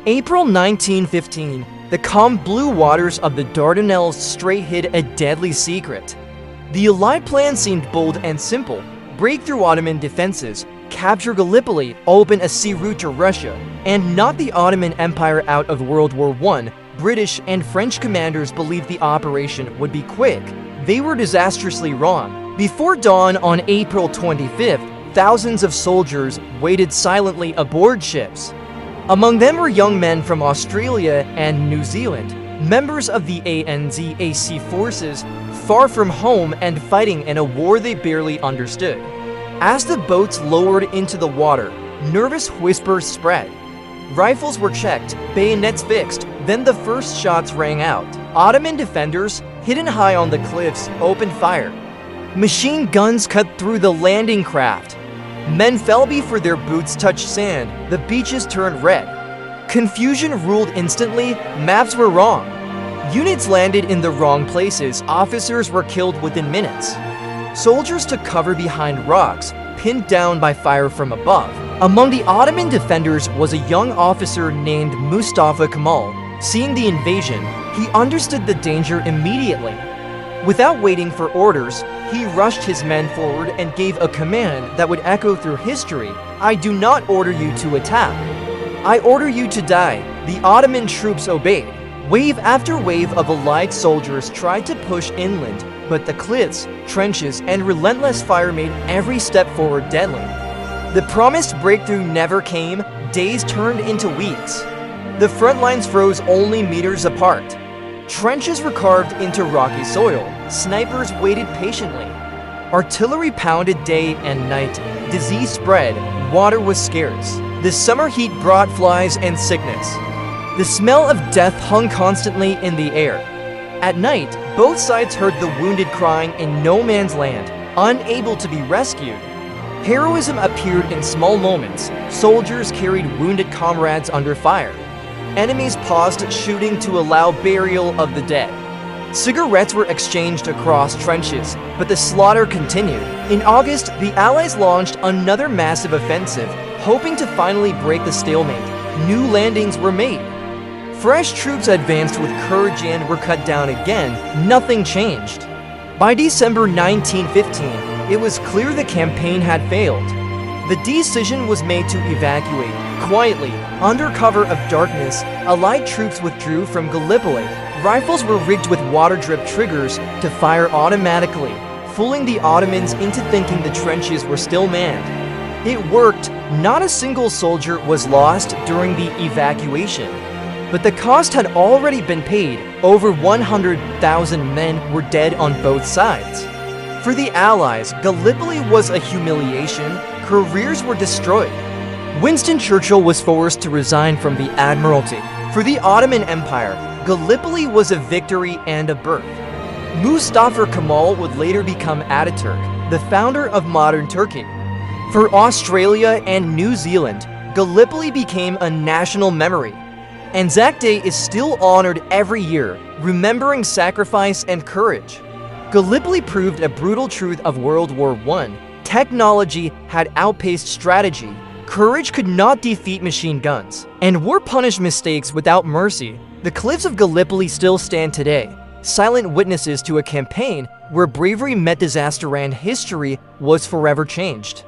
April 1915, the calm blue waters of the Dardanelles Strait hid a deadly secret. The Allied plan seemed bold and simple: break through Ottoman defenses, capture Gallipoli, open a sea route to Russia, and knock the Ottoman Empire out of World War I. British and French commanders believed the operation would be quick. They were disastrously wrong. Before dawn on April 25th, thousands of soldiers waited silently aboard ships. Among them were young men from Australia and New Zealand, members of the ANZAC forces, far from home and fighting in a war they barely understood. As the boats lowered into the water, nervous whispers spread. Rifles were checked, bayonets fixed, then the first shots rang out. Ottoman defenders, hidden high on the cliffs, opened fire. Machine guns cut through the landing craft. Men fell before their boots touched sand. The beaches turned red. Confusion ruled instantly. Maps were wrong. Units landed in the wrong places. Officers were killed within minutes. Soldiers took cover behind rocks, pinned down by fire from above. Among the Ottoman defenders was a young officer named Mustafa Kemal. Seeing the invasion, he understood the danger immediately. Without waiting for orders, he rushed his men forward and gave a command that would echo through history: "I do not order you to attack. I order you to die." The Ottoman troops obeyed. Wave after wave of Allied soldiers tried to push inland, but the cliffs, trenches, and relentless fire made every step forward deadly. The promised breakthrough never came. Days turned into weeks. The front lines froze only meters apart. Trenches were carved into rocky soil. Snipers waited patiently. Artillery pounded day and night. Disease spread. Water was scarce. The summer heat brought flies and sickness. The smell of death hung constantly in the air. At night, both sides heard the wounded crying in no man's land, unable to be rescued. Heroism appeared in small moments. Soldiers carried wounded comrades under fire. Enemies paused shooting to allow burial of the dead. Cigarettes were exchanged across trenches, but the slaughter continued. In August, the Allies launched another massive offensive, hoping to finally break the stalemate. New landings were made. Fresh troops advanced with courage and were cut down again. Nothing changed. By December 1915, it was clear the campaign had failed. The decision was made to evacuate. Quietly, under cover of darkness, Allied troops withdrew from Gallipoli. Rifles were rigged with water-drip triggers to fire automatically, fooling the Ottomans into thinking the trenches were still manned. It worked. Not a single soldier was lost during the evacuation. But the cost had already been paid. Over 100,000 men were dead on both sides. For the Allies, Gallipoli was a humiliation. Careers were destroyed. Winston Churchill was forced to resign from the Admiralty. For the Ottoman Empire, Gallipoli was a victory and a birth. Mustafa Kemal would later become Ataturk, the founder of modern Turkey. For Australia and New Zealand, Gallipoli became a national memory. Anzac Day is still honored every year, remembering sacrifice and courage. Gallipoli proved a brutal truth of World War I. Technology had outpaced strategy. Courage could not defeat machine guns. And war punished mistakes without mercy. The cliffs of Gallipoli still stand today, silent witnesses to a campaign where bravery met disaster and history was forever changed.